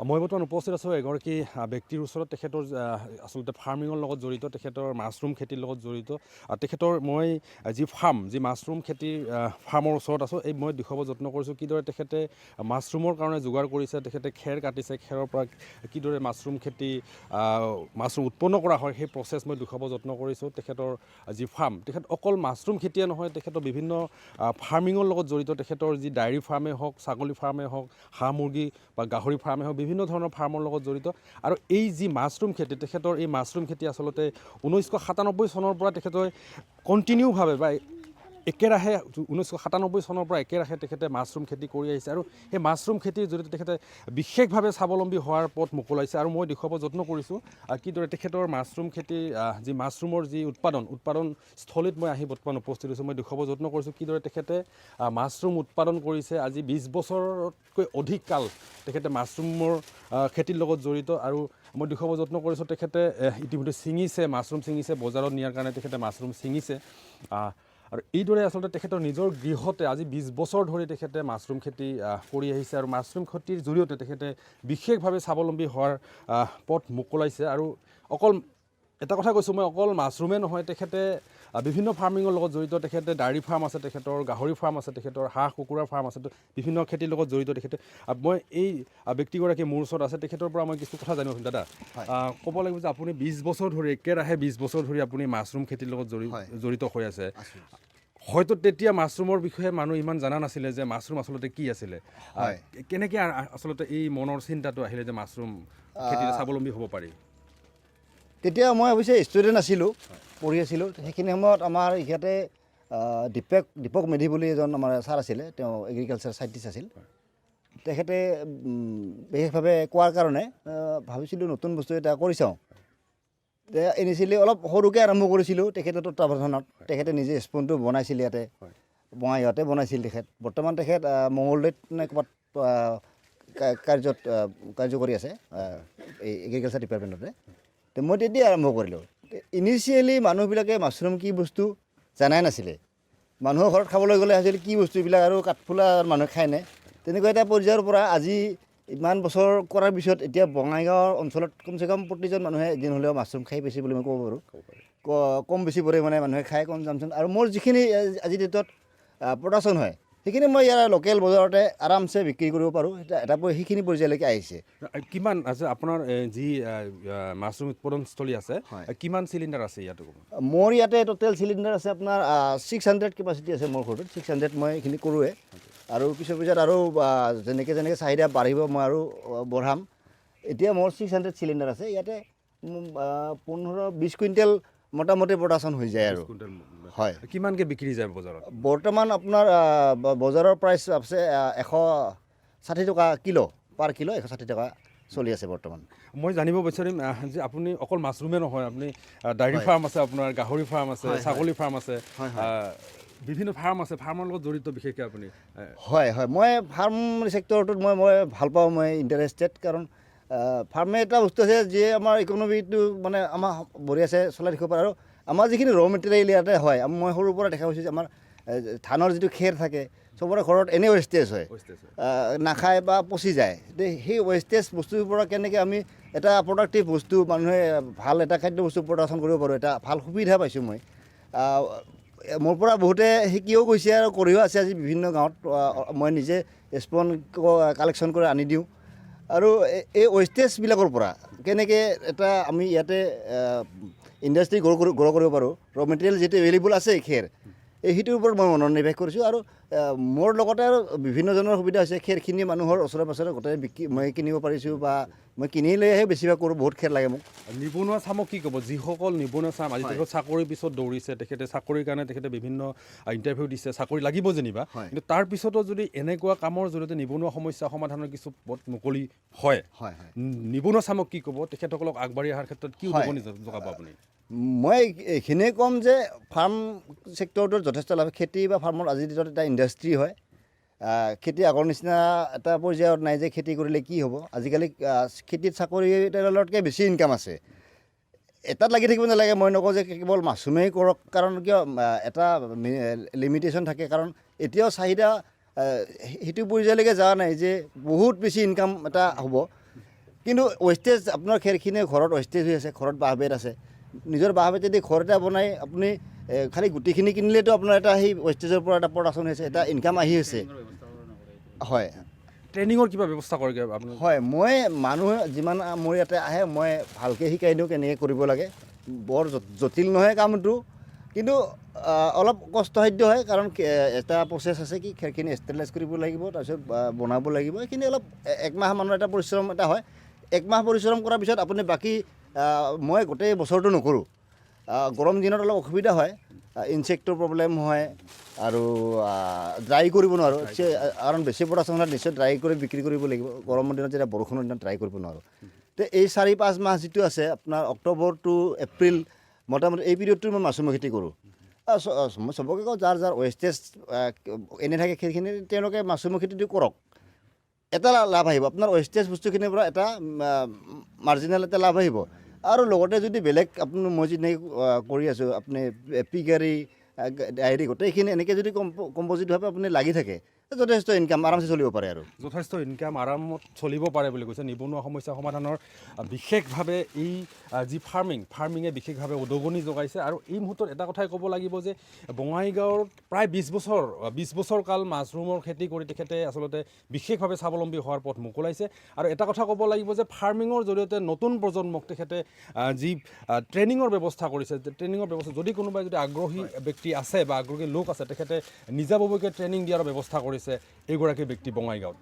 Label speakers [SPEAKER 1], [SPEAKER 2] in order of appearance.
[SPEAKER 1] মই বৰ্তমান উপস্থিত আছোঁ এগৰাকী ব্যক্তিৰ ওচৰত। তেখেতৰ আচলতে ফাৰ্মিঙৰ লগত জড়িত, তেখেতৰ মাছৰুম খেতিৰ লগত জড়িত। তেখেতৰ মই যি মাছৰুম খেতিৰ ফাৰ্মৰ ওচৰত আছোঁ। মই দেখুৱাব যত্ন কৰিছোঁ কিদৰে তেখেতে মাছৰুমৰ কাৰণে যোগাৰ কৰিছে, তেখেতে খেৰ কাটিছে, খেৰৰ পৰা কিদৰে মাছৰুম উৎপন্ন কৰা হয় সেই প্ৰচেছ মই দেখুৱাব যত্ন কৰিছোঁ। তেখেতৰ যি ফাৰ্ম, তেখেত অকল মাছৰুম খেতিয়ে নহয়, তেখেতৰ বিভিন্ন ফাৰ্মিঙৰ লগত জড়িত। তেখেতৰ যি ডায়েৰী ফাৰ্মেই হওক, ছাগলী ফাৰ্মেই হওক, হাঁহ মুৰ্গী বা গাহৰি ফাৰ্মেই হওক, বিভিন্ন ধৰণৰ ফাৰ্মৰ লগত জড়িত। আৰু এই যি মাছৰুম খেতি, তেখেতৰ এই মাছৰুম খেতি আচলতে 1997 চনৰ পৰা তেখেতে কণ্টিনিউভাৱে বা একেৰাহে 1997 চনৰ পৰা একেৰাহে তেখেতে মাছৰুম খেতি কৰি আহিছে। আৰু সেই মাছৰুম খেতিৰ জৰিয়তে তেখেতে বিশেষভাৱে স্বাৱলম্বী হোৱাৰ পথ মোকলাইছে। আৰু মই দেখুৱাব যত্ন কৰিছোঁ কিদৰে তেখেতৰ মাছৰুম খেতিৰ যি মাছৰুমৰ যি উৎপাদনস্থলীত মই আহি বৰ্তমান উপস্থিত হৈছোঁ। মই দেখুৱাব যত্ন কৰিছোঁ কিদৰে তেখেতে মাছৰুম উৎপাদন কৰিছে। আজি 20 বছৰতকৈ অধিক কাল তেখেতে মাছৰুমৰ খেতিৰ লগত জড়িত। আৰু মই দেখুৱাব যত্ন কৰিছোঁ তেখেতে ইতিমধ্যে মাছৰুম ছিঙিছে, বজাৰত নিয়াৰ কাৰণে তেখেতে মাছৰুম ছিঙিছে। আৰু এইদৰে আচলতে তেখেতৰ নিজৰ গৃহতে আজি 20 বছৰ ধৰি তেখেতে মাছৰুম খেতি কৰি আহিছে। আৰু মাছৰুম খেতিৰ জৰিয়তে তেখেতে বিশেষভাৱে স্বাৱলম্বী হোৱাৰ পথ মোকলাইছে। আৰু অকল এটা কথা কৈছোঁ, মই অকল মাছৰুমেই নহয়, তেখেতে বিভিন্ন ফাৰ্মিঙৰ লগত জড়িত। তেখেতে ডায়েৰী ফাৰ্ম আছে, তেখেতৰ গাহৰি ফাৰ্ম আছে, তেখেতৰ হাঁহ কুকুৰাৰ ফাৰ্ম আছে, বিভিন্ন খেতিৰ লগত জড়িত তেখেতে। মই এই ব্যক্তিগৰাকী মোৰ ওচৰত আছে, তেখেতৰ পৰা মই কিছু কথা জানিব। দাদা, ক'ব লাগিব যে আপুনি 20 বছৰ ধৰি একেৰাহে 20 বছৰ ধৰি আপুনি মাছৰুম খেতিৰ লগত জড়িত হৈ আছে। হয়তো তেতিয়া মাছৰুমৰ বিষয়ে মানুহ ইমান জনা নাছিলে যে মাছৰুম আচলতে কি আছিলে। কেনেকৈ আচলতে এই মনৰ চিন্তাটো আহিলে যে মাছৰুম খেতিৰে স্বাৱলম্বী হ'ব পাৰি?
[SPEAKER 2] তেতিয়া মই অৱশ্যে ষ্টুডেণ্ট আছিলোঁ, পঢ়ি আছিলোঁ। সেইখিনি সময়ত আমাৰ ইয়াতে দীপক মেধি বুলি এজন আমাৰ ছাৰ আছিলে, তেওঁ এগ্ৰিকালচাৰ চাইণ্টিষ্ট আছিল। তেখেতে বিশেষভাৱে কোৱাৰ কাৰণে ভাবিছিলোঁ নতুন বস্তু এটা কৰি চাওঁ। ইনিচিয়েলি অলপ সৰুকৈ আৰম্ভ কৰিছিলোঁ তেখেতৰ তত্ত্বাৱধানত। তেখেতে নিজে স্পুনটো বনাইছিল, ইয়াতে বনাইছিল তেখেত। বৰ্তমান তেখেত মঙলদৈত নে ক'ৰবাত কাৰ্য কৰি আছে এই এগ্ৰিকালচাৰ ডিপাৰ্টমেণ্টতে। মই তেতিয়া আৰম্ভ কৰিলোঁ। ইনিচিয়েলি মানুহবিলাকে মাছৰুম কি বস্তু জানাই নাছিলে। মানুহৰ ঘৰত খাবলৈ গ'লে ভাবিছিল কি বস্তু এইবিলাক আৰু কাঠফুলা মানুহে খায়নে, তেনেকুৱা এটা পৰ্যায়ৰ পৰা আজি ইমান বছৰ কৰাৰ পিছত এতিয়া বঙাইগাঁৱৰ অঞ্চলত কমচে কম প্ৰতিজন মানুহে এদিন হ'লেও মাছৰুম খাই পাইছে বুলি মই ক'ব পাৰোঁ। কম বেছি পৰিমাণে মানুহে খায়, কনজামশ্যন। আৰু মোৰ যিখিনি আজিৰ ডেটত প্ৰডাকশ্যন হয় সেইখিনি মই ইয়াৰ লোকেল বজাৰতে আৰামছে বিক্ৰী কৰিব পাৰোঁ। সেইখিনি পৰ্যায়লৈকে আহিছে।
[SPEAKER 1] কিমান আছে আপোনাৰ যি মাছৰুম উৎপাদনস্থলী আছে, কিমান চিলিণ্ডাৰ আছে ইয়াত?
[SPEAKER 2] মোৰ ইয়াতে টোটেল চিলিণ্ডাৰ আছে আপোনাৰ 600 কেপাচিটি আছে মোৰ ঘৰটোত। 600 মই এইখিনি কৰোঁৱে। আৰু পিছত আৰু যেনেকৈ চাহিদা বাঢ়িব মই আৰু বঢ়াম। এতিয়া মোৰ 600 চিলিণ্ডাৰ আছে। ইয়াতে 15-20 কুইণ্টেল মোটামুটি প্ৰডাকশ্যন হৈ যায়। আৰু হয়,
[SPEAKER 1] কিমানকৈ বিক্ৰী যায় বজাৰত?
[SPEAKER 2] বৰ্তমান আপোনাৰ বজাৰৰ প্ৰাইচ আছে 160 টকা কিলো, পাৰ কিলো 160 টকা চলি আছে বৰ্তমান।
[SPEAKER 1] মই জানিব বিচাৰিম যে আপুনি অকল মাছৰুমে নহয়, আপুনি ডায়েৰী ফাৰ্ম আছে, আপোনাৰ গাহৰি ফাৰ্ম আছে, ছাগলী ফাৰ্ম আছে, বিভিন্ন ফাৰ্ম আছে, ফাৰ্মৰ লগত জড়িত বিশেষকৈ আপুনি?
[SPEAKER 2] হয়, মই ফাৰ্ম ছেক্টৰটোত মই ভাল পাওঁ, মই ইণ্টাৰেষ্টেড। কাৰণ ফাৰ্মে এটা বস্তু আছে যিয়ে আমাৰ ইকনমিটো মানে আমাৰ বঢ়িয়াছে চলাই ৰাখিব পাৰে। আৰু আমাৰ যিখিনি ৰ' মেটেৰিয়েল ইয়াতে হয়, মই সৰুৰ পৰা দেখা পাইছোঁ যে আমাৰ ধানৰ যিটো খেৰ থাকে চবৰে ঘৰত এনেই ৱেষ্টেজ হয়, নাখায় বা পচি যায়। সেই ৱেষ্টেজ বস্তুৰ পৰা কেনেকৈ আমি এটা প্ৰডাক্টিভ বস্তু মানুহে ভাল এটা খাদ্য বস্তু প্ৰডাকশ্যন কৰিব পাৰোঁ, এটা ভাল সুবিধা পাইছোঁ মই। মোৰ পৰা বহুতে শিকিও গৈছে আৰু কৰিও আছে আজি বিভিন্ন গাঁৱত। মই নিজে স্পন কালেকশ্যন কৰি আনি দিওঁ। আৰু এই ৱেষ্টেজবিলাকৰ পৰা কেনেকৈ এটা আমি ইয়াতে ইণ্ডাষ্ট্ৰী গ্ৰ' কৰিব পাৰোঁ, ৰ' মেটেৰিয়েল যিটো এভেইলেবল আছে খেৰ, সেইটোৰ ওপৰত মই মনোনিৱেশ কৰিছোঁ। আৰু মোৰ লগতে আৰু বিভিন্নজনৰ সুবিধা হৈছে। খেৰখিনি মানুহৰ ওচৰে পাঁজৰে গোটেই মই কিনিব পাৰিছোঁ, বা মই কিনি লৈহে বেছিভাগ কৰোঁ। বহুত খেৰ লাগে মোক।
[SPEAKER 1] নিবনুৱা চামক কি ক'ব? যিসকল নিবনুৱা চাম আজি তেখেত চাকৰিৰ পিছত দৌৰিছে, তেখেতে চাকৰিৰ কাৰণে তেখেতে বিভিন্ন ইণ্টাৰভিউ দিছে, চাকৰি লাগিব যেনিবা, কিন্তু তাৰপিছতো যদি এনেকুৱা কামৰ জৰিয়তে নিবনুৱা সমস্যা সমাধানৰ কিছু পথ মুকলি হয়, নিবনুৱা চামক কি ক'ব? তেখেতসকলক আগবাঢ়ি অহাৰ ক্ষেত্ৰত কি উদগনি জনাব আপুনি?
[SPEAKER 2] মই এইখিনিয়ে ক'ম যে ফাৰ্ম ছেক্টৰটোত যথেষ্ট লাভ। খেতি বা ফাৰ্মৰ আজিৰ দিনত এটা ইণ্ডাষ্ট্ৰী হয়। খেতি আগৰ নিচিনা এটা পৰ্যায়ত নাই যে খেতি কৰিলে কি হ'ব। আজিকালি খেতিত চাকৰিতকৈ বেছি ইনকাম আছে। এটাত লাগি থাকিব নালাগে। মই নকওঁ যে কেৱল মাছৰুমেই কৰক, কাৰণ কিয় এটা লিমিটেশ্যন থাকে। কাৰণ এতিয়াও চাহিদা সেইটো পৰ্যায়লৈকে যোৱা নাই যে বহুত বেছি ইনকাম এটা হ'ব। কিন্তু ৱেষ্টেজ আপোনাৰ খেৰখিনি ঘৰত ৱেষ্টেজ হৈ আছে, ঘৰত বাঁহ বেত আছে, নিজৰ বাঁহ বেতেদি ঘৰ এটা বনাই আপুনি খালি গুটিখিনি কিনিলেতো আপোনাৰ এটা সেই ৱেষ্টেজৰ পৰা এটা প্ৰডাকশ্যন হৈছে, এটা ইনকাম আহি আছে। হয়
[SPEAKER 1] ট্ৰেইনিঙৰ কিবা ব্যৱস্থা কৰে আপুনি?
[SPEAKER 2] হয়, মই মানুহে যিমান মোৰ ইয়াতে আহে মই ভালকৈ শিকাই দিওঁ কেনেকৈ কৰিব লাগে। বৰ জটিল নহয় কামটো, কিন্তু অলপ কষ্টসাধ্য হয়, কাৰণ এটা প্ৰচেছ আছে কি খেৰখিনি ষ্টেৰিলাইজ কৰিব লাগিব, তাৰপিছত বনাব লাগিব, সেইখিনি অলপ একমাহ মানৰ এটা পৰিশ্ৰম এটা হয়। একমাহ পৰিশ্ৰম কৰাৰ পিছত আপুনি বাকী মই গোটেই বছৰটো নকৰোঁ। গৰম দিনত অলপ অসুবিধা হয়, ইনচেক্টৰ প্ৰব্লেম হয় আৰু ড্ৰাই কৰিব নোৱাৰোঁ, কাৰণ বেছি প্ৰডাকশ্যন হ'লে নিশ্চয় ড্ৰাই কৰি বিক্ৰী কৰিব লাগিব। গৰমৰ দিনত যেতিয়া বৰষুণৰ দিনত ড্ৰাই কৰিব নোৱাৰোঁ। তো এই 4-5 মাহ যিটো আছে আপোনাৰ অক্টোবৰ টু এপ্ৰিল, মোটামুটি এই পিৰিয়ডটো মই মাছৰুমৰ খেতি কৰোঁ। মই চবকে কওঁ যাৰ ৱেষ্টেজ এনে থাকে সেইখিনি তেওঁলোকে মাছৰুমৰ খেতিটো কৰক। এটা লাভ আহিব আপোনাৰ ৱেষ্টেজ বস্তুখিনিৰ পৰা, এটা মাৰ্জিনেল এটা লাভ আহিব। আৰু লগতে যদি বেলেগ আপুনি মই যেনেকৈ কৰি আছোঁ, আপুনি পিগাৰী ডায়েৰী গোটেইখিনি এনেকৈ যদি কম্পজিটভাৱে আপুনি লাগি থাকে, যথেষ্ট ইনকাম আৰামছে চলিব পাৰে আৰু
[SPEAKER 1] যথেষ্ট ইনকাম আৰামত চলিব পাৰে বুলি কৈছে। নিবনুৱা সমস্যা সমাধানৰ বিশেষভাৱে এই যি ফাৰ্মিঙে বিশেষভাৱে উদগনি যোগাইছে। আৰু এই মুহূৰ্তত এটা কথাই ক'ব লাগিব যে বঙাইগাঁৱৰ প্ৰায় 20 বছৰ কাল মাছৰুমৰ খেতি কৰি তেখেতে আচলতে বিশেষভাৱে স্বাৱলম্বী হোৱাৰ পথ মোকলাইছে। আৰু এটা কথা ক'ব লাগিব যে ফাৰ্মিঙৰ জৰিয়তে নতুন প্ৰজন্মক তেখেতে যি ট্ৰেইনিঙৰ ব্যৱস্থা কৰিছে, ট্ৰেইনিঙৰ ব্যৱস্থা যদি কোনোবাই যদি আগ্ৰহী ব্যক্তি আছে বা আগ্ৰহী লোক আছে, তেখেতে নিজাববীয়াকৈ ট্ৰেইনিং দিয়াৰ ব্যৱস্থা কৰিছে এইগৰাকী ব্যক্তি বঙাইগাঁৱত।